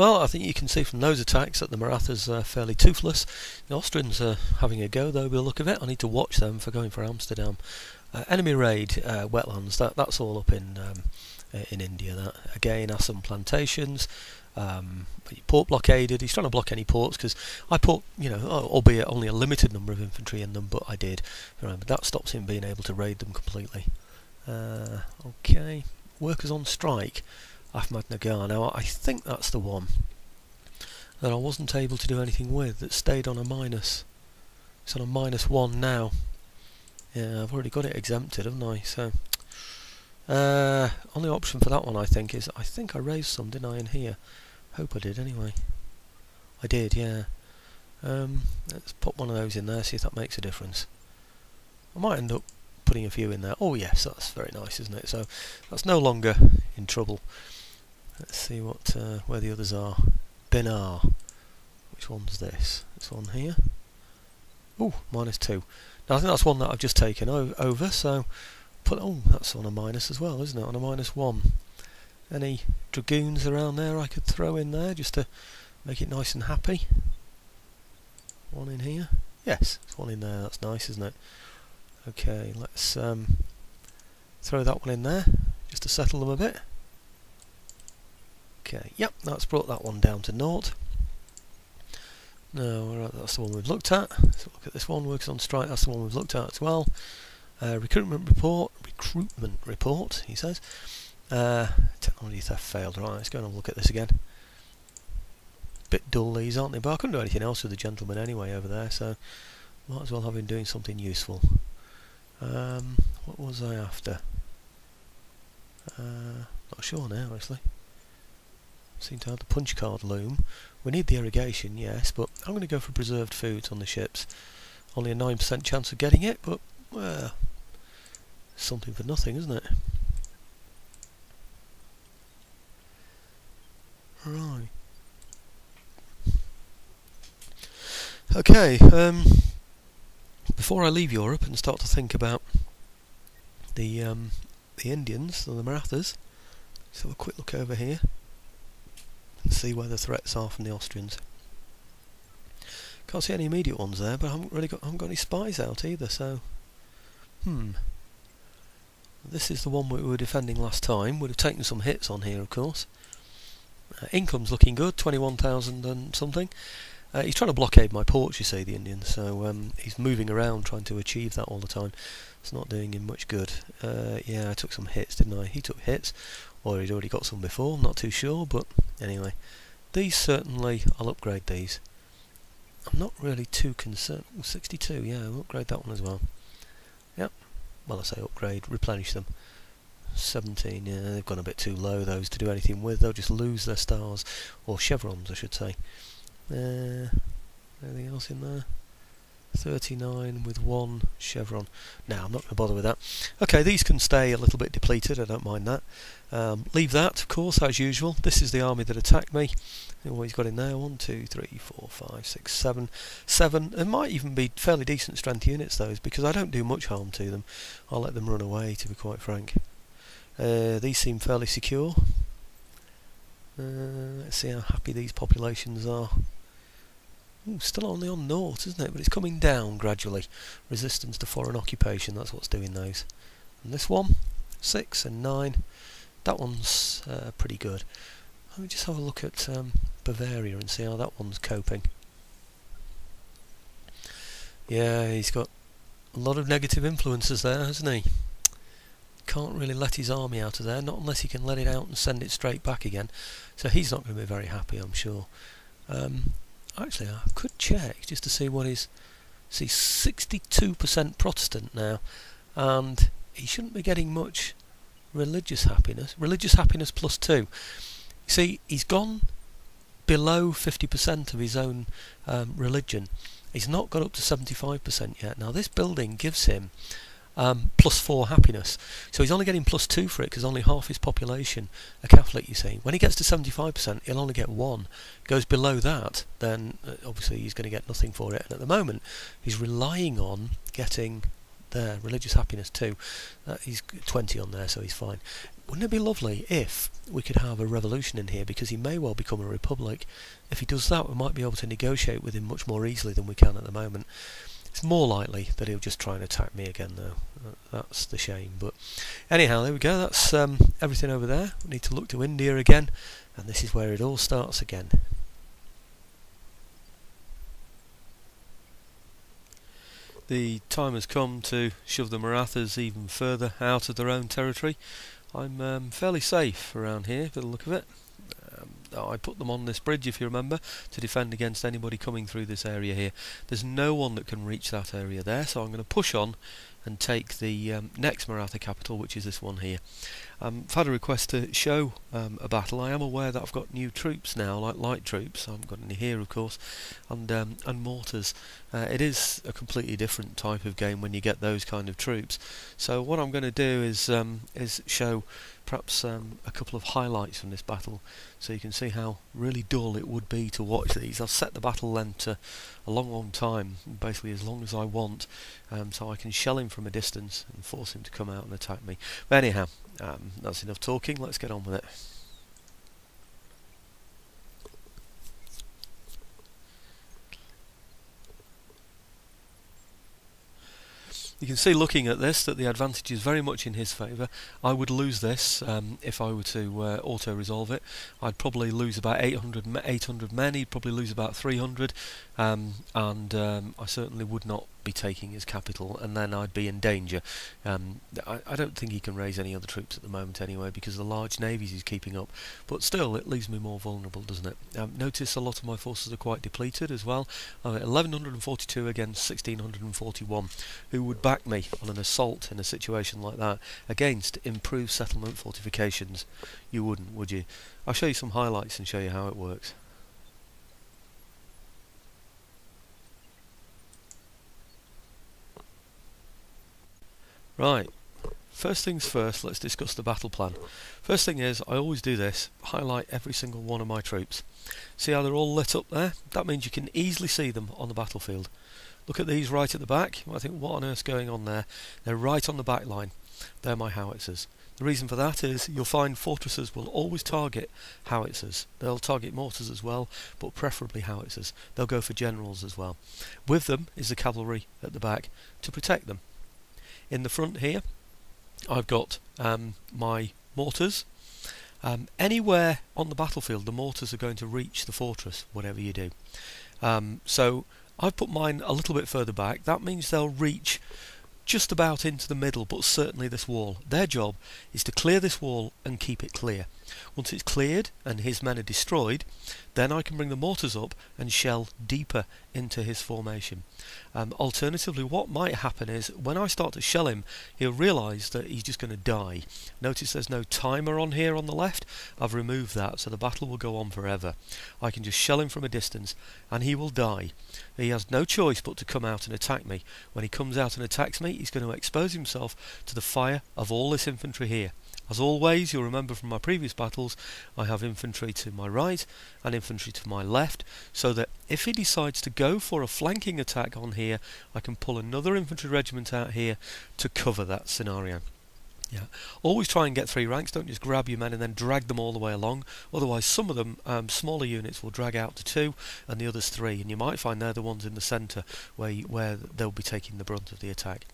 Well, I think you can see from those attacks that the Marathas are fairly toothless. The Austrians are having a go, though, by the look of it. I need to watch them for going for Amsterdam. Enemy raid wetlands. That's all up in India. That again, Assam plantations. Port blockaded. He's trying to block any ports because I put, albeit only a limited number of infantry in them, but I did. But that stops him being able to raid them completely. Okay, workers on strike. Ahmadnagar. Now I think that's the one that I wasn't able to do anything with. That stayed on a minus. It's on a -1 now. Yeah, I've already got it exempted, haven't I? So only option for that one I think is I raised some, didn't I, in here? Hope I did anyway. I did, yeah. Let's put one of those in there, see if that makes a difference. I might end up putting a few in there. Oh yes, that's very nice, isn't it? So that's no longer in trouble. Let's see what where the others are. Benar. Which one's this? This one here. Oh, -2. Now I think that's one that I've just taken over. So that's on a minus as well, isn't it? On a -1. Any dragoons around there I could throw in there just to make it nice and happy. One in here. Yes, there's one in there. That's nice, isn't it? Okay, let's throw that one in there just to settle them a bit. Okay, yep, that's brought that one down to 0. No, right, that's the one we've looked at. So look at this one, works on strike. That's the one we've looked at as well. Recruitment report. He says. Technology theft failed. Right, let's go and have a look at this again. Bit dull these, aren't they? But I couldn't do anything else with the gentleman anyway over there, so might as well have him doing something useful. What was I after? Not sure now, actually. Seem to have the punch card loom. We need the irrigation, yes, but I'm going to go for preserved foods on the ships. Only a 9% chance of getting it, but well, something for nothing, isn't it? Right. Okay. Before I leave Europe and start to think about the Indians, or the Marathas, let's have a quick look over here and see where the threats are from the Austrians. Can't see any immediate ones there, but I haven't got any spies out either. So, this is the one we were defending last time. Would have taken some hits on here, of course. Income's looking good, 21,000 and something. He's trying to blockade my ports, you see, the Indian, so he's moving around trying to achieve that all the time. It's not doing him much good. Yeah, I took some hits, didn't I? He took hits, or he'd already got some before, I'm not too sure, but anyway. These certainly, I'll upgrade these. I'm not really too concerned. 62, yeah, I'll upgrade that one as well. Yep, well I say upgrade, replenish them. 17, yeah, they've gone a bit too low, those, to do anything with. They'll just lose their stars, or chevrons I should say. Anything else in there? 39 with 1 chevron. No, I'm not going to bother with that. Okay, these can stay a little bit depleted, I don't mind that. Leave that, of course, as usual. This is the army that attacked me. What he's got in there, 1, 2, 3, 4, 5, 6, 7. 7, it might even be fairly decent strength units, those, because I don't do much harm to them. I'll let them run away, to be quite frank. These seem fairly secure. Let's see how happy these populations are. Ooh, still only on 0, isn't it? But it's coming down gradually. Resistance to foreign occupation, that's what's doing those. And this one, 6 and 9. That one's pretty good. Let me just have a look at Bavaria and see how that one's coping. Yeah, he's got a lot of negative influences there, hasn't he? Can't really let his army out of there, not unless he can let it out and send it straight back again. So he's not going to be very happy, I'm sure. Actually, I could check just to see what his... See, 62% Protestant now, and he shouldn't be getting much religious happiness. Religious happiness +2. See, he's gone below 50% of his own religion. He's not got up to 75% yet. Now, this building gives him +4 happiness, so he's only getting +2 for it because only half his population are Catholic, you see. When he gets to 75%, he'll only get 1. Goes below that, then obviously he's going to get nothing for it. And at the moment, he's relying on getting there, religious happiness 2. He's 20 on there, so he's fine. Wouldn't it be lovely if we could have a revolution in here, because he may well become a republic. If he does that, we might be able to negotiate with him much more easily than we can at the moment. It's more likely that he'll just try and attack me again, though. That's the shame. But anyhow, there we go. That's everything over there. We need to look to India again, and this is where it all starts again. The time has come to shove the Marathas even further out of their own territory. I'm fairly safe around here, by the look of it. I put them on this bridge, if you remember, to defend against anybody coming through this area here. There's no one that can reach that area there, so I'm going to push on and take the next Maratha capital, which is this one here. I've had a request to show a battle. I am aware that I've got new troops now, like light troops. I haven't got any here, of course, and mortars. It is a completely different type of game when you get those kind of troops. So what I'm going to do is show perhaps a couple of highlights from this battle, so you can see how really dull it would be to watch these. I've set the battle length to a long time, basically as long as I want, so I can shell him from a distance and force him to come out and attack me. But anyhow, that's enough talking, let's get on with it. You can see, looking at this, that the advantage is very much in his favour. I would lose this if I were to auto-resolve it. I'd probably lose about 800 men, he'd probably lose about 300, and I certainly would not be taking his capital, and then I'd be in danger. I don't think he can raise any other troops at the moment anyway, because the large navies he's keeping up, but still it leaves me more vulnerable, doesn't it? Notice a lot of my forces are quite depleted as well. 1142 against 1641. Who would back me on an assault in a situation like that against improved settlement fortifications? You wouldn't, would you? I'll show you some highlights and show you how it works. Right, first things first, let's discuss the battle plan. First thing is, I always do this, highlight every single one of my troops. See how they're all lit up there? That means you can easily see them on the battlefield. Look at these right at the back. I think, what on earth's going on there? They're right on the back line. They're my howitzers. The reason for that is you'll find fortresses will always target howitzers. They'll target mortars as well, but preferably howitzers. They'll go for generals as well. With them is the cavalry at the back to protect them. In the front here, I've got my mortars. Anywhere on the battlefield, the mortars are going to reach the fortress, whatever you do. So I've put mine a little bit further back. That means they'll reach just about into the middle, but certainly this wall. Their job is to clear this wall and keep it clear. Once it's cleared and his men are destroyed, then I can bring the mortars up and shell deeper into his formation. Alternatively, what might happen is when I start to shell him, he'll realise that he's just going to die. Notice there's no timer on here on the left. I've removed that, so the battle will go on forever. I can just shell him from a distance and he will die. He has no choice but to come out and attack me. When he comes out and attacks me, he's going to expose himself to the fire of all this infantry here. As always, you'll remember from my previous battles, I have infantry to my right and infantry to my left, so that if he decides to go for a flanking attack on here, I can pull another infantry regiment out here to cover that scenario. Yeah, always try and get 3 ranks. Don't just grab your men and then drag them all the way along. Otherwise, some of them, smaller units, will drag out to 2 and the others 3, and you might find they're the ones in the centre where they'll be taking the brunt of the attack.